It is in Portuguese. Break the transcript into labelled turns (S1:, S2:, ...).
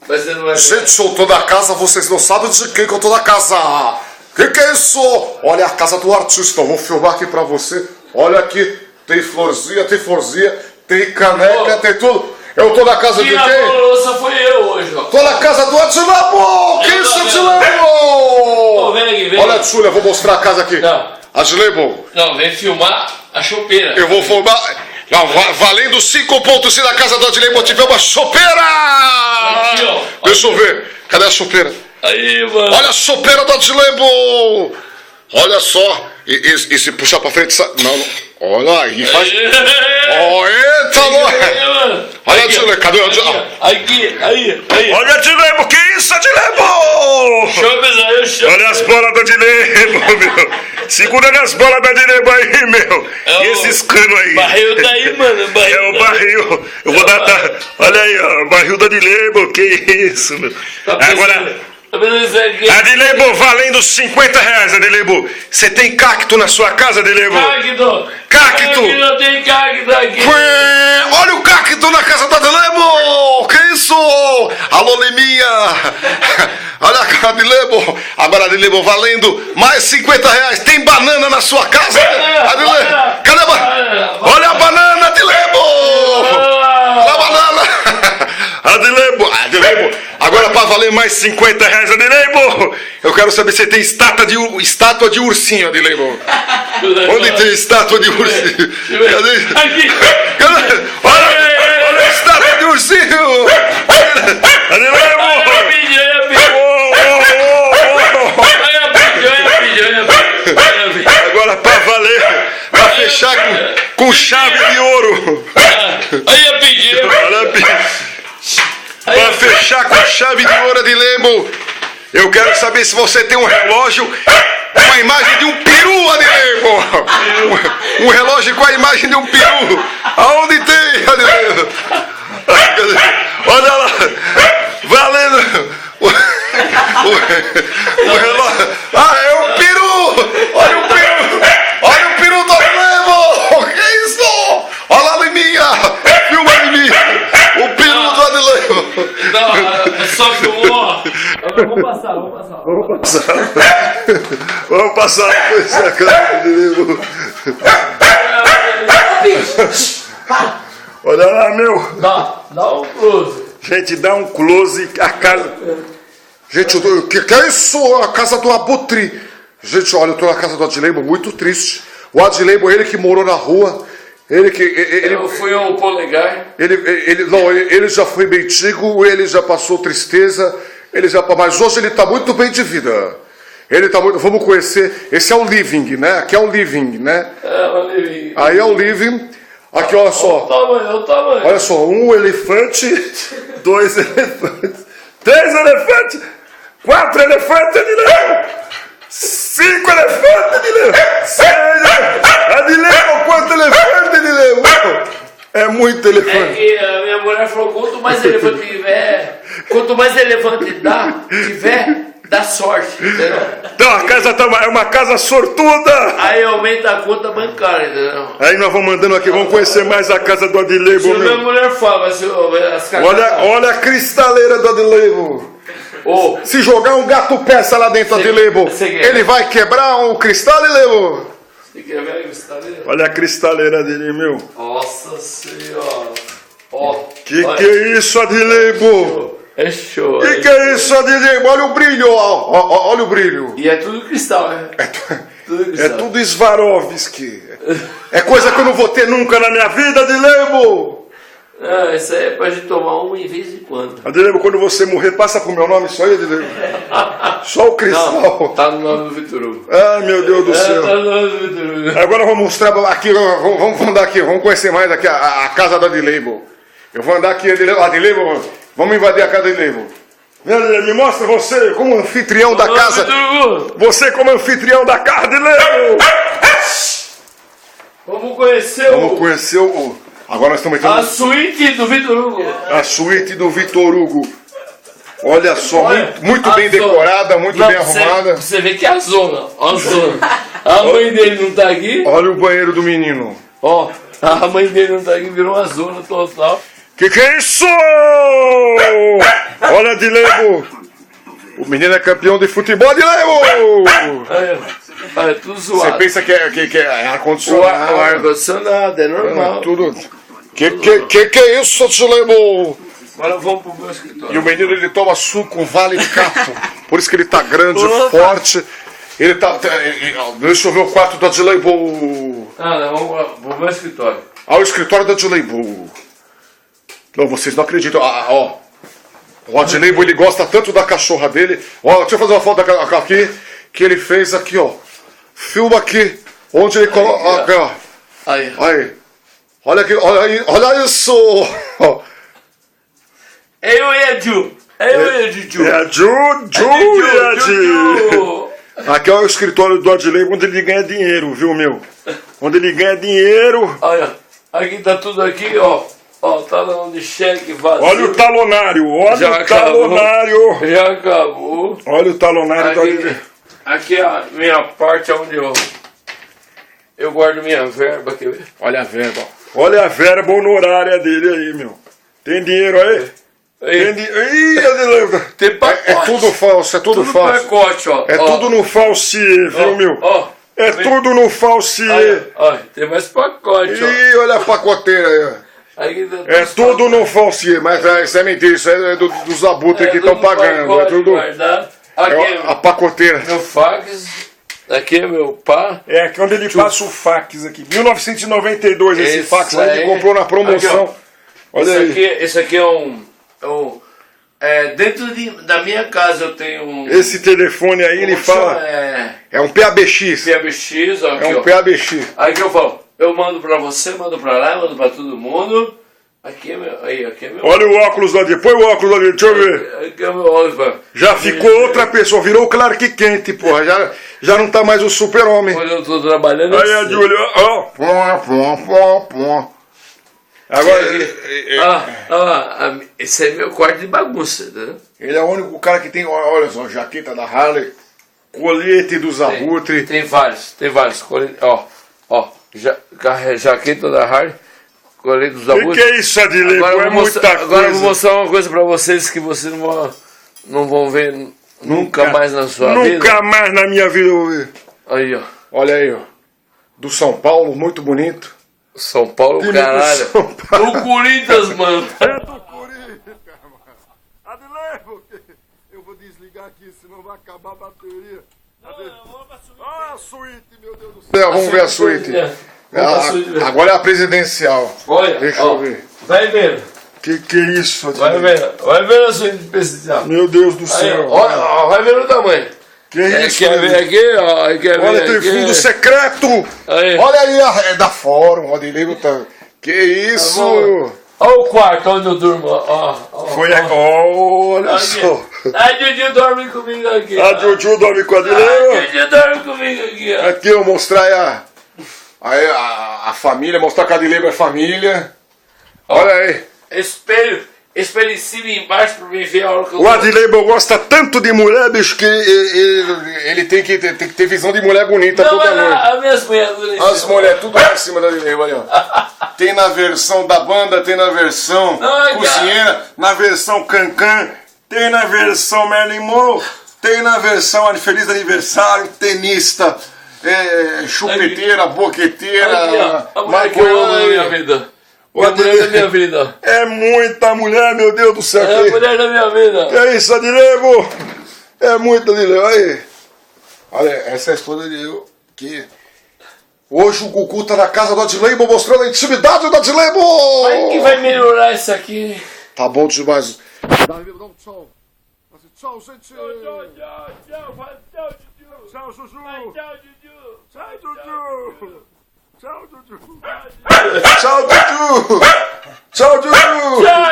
S1: Mas você não vai...
S2: Gente, eu tô na casa, vocês não sabem de quem que eu tô na casa. Que é isso? Olha a casa do artista, vou filmar aqui pra você. Olha aqui, tem florzinha, tem caneca, tem tudo. Eu tô na casa de quem?
S1: Quem lavou a louça foi eu hoje, ó.
S2: Tô na casa do Adilebo! Que isso, Adilebo?
S1: Vem.
S2: Olha, Júlia, eu vou mostrar a casa aqui.
S1: Não.
S2: Adilebo.
S1: Não, vem filmar a chopeira.
S2: Eu vou filmar... Não, valendo 5 pontos e na casa do Adilebo tiver uma chopeira!
S1: Aqui, ó.
S2: Deixa eu ver. Cadê a chopeira?
S1: Aí, mano.
S2: Olha a chopeira do Adilebo! Olha só. E se puxar pra frente... Não. Olha aí, faz... Eita, mano! Olha, Adilebo, cadê o Adilebo?
S1: Aqui.
S2: Olha, Adilebo, que isso, Adilebo?
S1: Chama.
S2: Olha as bolas do Adilebo, meu. Segura as bolas do Adilebo aí, meu. E esses canos aí.
S1: O barril tá aí, mano.
S2: É o barril. Eu vou dar... Olha aí, ó. O barril do Adilebo, que isso, meu. Agora... Adilebo, valendo 50 reais, Adilebo. Você tem cacto na sua casa, Adilebo? Cacto!
S1: Aqui não tem cacto aqui.
S2: Olha o cacto na casa do Adilebo! Que isso? Alô, Liminha! Olha a Adilebo. Agora, Adilebo, valendo mais 50 reais. Tem banana na sua casa? Adilebo? Cadê a banana? Olha a banana, Adilebo! Olha a banana! Adilebo! Agora para valer mais 50 reais, Adilebo, eu quero saber se tem estátua de ursinho, Adilebo. Onde tem estátua de ursinho? Cadê?
S1: Aqui.
S2: Olha a estátua de ursinho! Adilebo! Agora para valer, para fechar com chave de ouro.
S1: Aí a pedir.
S2: Para fechar com chave de ouro, Adilebo, eu quero saber se você tem um relógio com a imagem de um peru, Adilebo. Um relógio com a imagem de um peru. Aonde tem, Adilebo? Olha lá, valendo o relógio. É um peru! Olha o peru do Adilebo! Que isso? Olha lá em mim, filma em mim. O peru do Adilebo.
S1: Não, só filmou. Vamos passar.
S2: Vamos passar por essa casa, Adilebo. Olha lá, meu.
S1: Dá um close.
S2: Gente, dá um close. A casa... Gente, o que é isso? A casa do Abutre. Gente, olha, eu tô na casa do Adilebo, muito triste. O Adilebo, ele que morou na rua.
S1: Eu fui um polegar.
S2: Ele já foi mendigo, ele já passou tristeza, mas hoje ele está muito bem de vida. Vamos conhecer. Esse é o living, né? Aqui é o living, né?
S1: É o living.
S2: Aí é o living. Aqui, olha só.
S1: Olha o tamanho.
S2: Olha só, 1 elefante, 2 elefantes, 3 elefantes, 4 elefantes, Adilebo, 5 elefantes, Adilebo, 6 elefantes. Adilebo, quanto elefante, Adilebo? É muito elefante.
S1: É que a minha mulher falou, quanto mais elefante tiver, dá sorte, entendeu?
S2: Então a casa é uma casa sortuda.
S1: Aí aumenta a conta bancária, entendeu?
S2: Aí nós vamos mandando aqui, vamos conhecer mais a casa do Adilebo.
S1: Se a minha mulher fala, mas as casas...
S2: Olha a cristaleira do Adilebo. Se jogar um gato peça lá dentro, Adilebo, ele vai quebrar o cristal, Adilebo?
S1: Você quer ver a cristaleira?
S2: Olha a cristaleira dele, meu.
S1: Nossa senhora. Ó.
S2: Que é isso, Adilebo?
S1: É show.
S2: Que é isso, Adilebo? Olha o brilho, olha o brilho.
S1: E é tudo cristal, né?
S2: É tudo Swarovski. É coisa que eu não vou ter nunca na minha vida, Adilebo.
S1: Não, isso aí é pra gente tomar uma em vez em quando.
S2: Adilebo, quando você morrer, passa pro meu nome isso aí, Adilebo. Só o cristal.
S1: Não, tá no nome do Vitor Hugo.
S2: Ai, meu Deus do céu.
S1: Tá no nome do Vitor Hugo.
S2: Agora vamos mostrar aqui, vamos andar aqui, vamos conhecer mais aqui a casa do Adilebo. Eu vou andar aqui, Adilebo, vamos invadir a casa do Adilebo. Me mostra você como anfitrião da casa. Você como anfitrião da casa, Adilebo.
S1: Vamos conhecer
S2: o... Agora nós estamos entrando...
S1: A suíte do Vitor Hugo.
S2: A suíte do Vitor Hugo. Olha só, muito bem decorada, muito bem arrumada.
S1: Você vê que é a zona. Ó, a zona. A mãe dele não tá aqui.
S2: Olha o banheiro do menino.
S1: Ó, a mãe dele não tá aqui, virou uma zona total.
S2: Que é isso? Olha, Dilebo. O menino é campeão de futebol, Dilebo.
S1: Olha, tudo zoado.
S2: Você pensa que é ar-condicionado?
S1: O ar-condicionado, é normal.
S2: Tudo. Que é isso, Dilebo?
S1: Agora vamos pro meu escritório.
S2: E o menino, ele toma suco Vale Capo. Por isso que ele tá grande, forte. Ele tá... Deixa eu ver o quarto da Dilebo.
S1: Vamos pro meu escritório.
S2: O escritório da Dilebo. Não, vocês não acreditam. O Adilebo, ele gosta tanto da cachorra dele. Deixa eu fazer uma foto aqui. Que ele fez aqui, ó. Filma aqui. Onde ele coloca. Aí. Olha aqui, olha isso.
S1: Eu e a Ju.
S2: É a Ju. Aqui é o escritório do Adilebo, onde ele ganha dinheiro, viu, meu? Onde ele ganha dinheiro.
S1: Olha, aqui tá tudo aqui, ó. Ó, talão de cheque vazio.
S2: Olha o talonário, talonário.
S1: Já acabou.
S2: Olha o talonário do Adilebo.
S1: Aqui é a minha parte onde eu guardo minha verba, quer ver?
S2: Olha a verba. Olha a verba honorária dele aí, meu. Tem dinheiro aí? Ih, Adilebo.
S1: Tem pacote.
S2: É tudo falso, é tudo falso.
S1: Pacote, ó.
S2: Tudo no falsier, viu, meu? Tudo no falsier.
S1: Olha, tem mais pacote, ó.
S2: Ih, olha a pacoteira aí.
S1: É
S2: tudo no falsier, mas isso é mentira, isso é dos abutres que estão pagando. É tudo. Aqui a pacoteira.
S1: Meu fax, aqui é meu pá.
S2: É aqui onde ele passa o fax aqui. 1992 esse fax aí, ele comprou na promoção.
S1: Aqui,
S2: olha aí.
S1: Esse aqui é dentro da minha casa eu tenho
S2: Esse telefone aí, ele fala. É um PABX.
S1: PABX, ó.
S2: É um PABX.
S1: Aí que eu falo. Eu mando pra você, mando pra lá, mando pra todo mundo. Aqui é meu.
S2: Olha o óculos lá dentro. Põe o óculos lá dentro, deixa eu ver.
S1: Aqui é meu óculos.
S2: Já ficou outra pessoa, virou o Clark Kent, porra. Já não tá mais o super-homem.
S1: Quando eu tô trabalhando.
S2: Aí a Júlia, ó.
S1: Agora. Esse é meu quarto de bagunça, entendeu?
S2: Ele é o único cara que tem, olha só, jaqueta da Harley, colete dos abutres.
S1: Tem vários. Ó. Jaqueta da Harley, colete dos abutres.
S2: Que é isso, Adilebo? É muita coisa.
S1: Agora eu vou mostrar uma coisa pra vocês que vocês não vão ver nunca mais na sua vida.
S2: Nunca mais na minha vida eu vou ver.
S1: Aí, ó.
S2: Olha aí, ó. Do São Paulo, muito bonito.
S1: São Paulo, caralho. Do Corinthians, mano.
S2: É do Corinthians, mano. Adilebo, eu vou desligar aqui, senão vai acabar a bateria. A suíte, meu Deus do céu. Vamos ver a suíte. Agora é a presidencial.
S1: Olha,
S2: deixa eu ver.
S1: Vai vendo.
S2: Que é isso?
S1: Vai vendo a suíte presidencial.
S2: Meu Deus do céu.
S1: Aí, olha, vai vendo o tamanho.
S2: Que isso?
S1: Quer ver aqui, ó.
S2: Olha, tem fundo secreto.
S1: Aí.
S2: Olha aí, é da Fórum. Adilebo tá. Que isso?
S1: Olha o quarto onde eu durmo, ó.
S2: Foi aqui. Olha só.
S1: A Juju dorme comigo aqui.
S2: A Juju dorme com a Adilebo.
S1: A Juju dorme comigo aqui, ó.
S2: Aqui eu mostrar a família, mostrar que a Adilebo é família. Olha aí.
S1: Espelho em cima e embaixo pra mim ver a hora que eu
S2: O Adilebo gosta tanto de mulher, bicho, que ele tem que ter visão de mulher bonita toda noite.
S1: As minhas mulheres bonitas.
S2: As mulheres, tudo lá em cima da Adilebo, ali, ó. Tem na versão da banda, tem na versão cozinheira, na versão cancan, tem na versão Marilyn Monroe, tem na versão Feliz Aniversário, tenista, chupeteira, boqueteira,
S1: maconha da minha vida. A mulher da minha vida.
S2: É muita mulher, meu Deus do céu.
S1: É a mulher da minha vida.
S2: Que é isso, Adilebo? É muita, Adilebo. Aí. Olha, essa é a esposa de Adilebo. Hoje o Gugu tá na casa do Adilebo mostrando a intimidade do Adilebo.
S1: Aí que vai melhorar isso aqui.
S2: Tá bom demais. Adilebo, dá um tchau. Tchau, gente.
S1: Tchau, Juju.
S2: Tchau, Juju.
S1: Tchau, Juju.
S2: Tchau, Juju. Tchau, Juju. Tchau, Juju. Tchau, Juju.
S1: Tchau.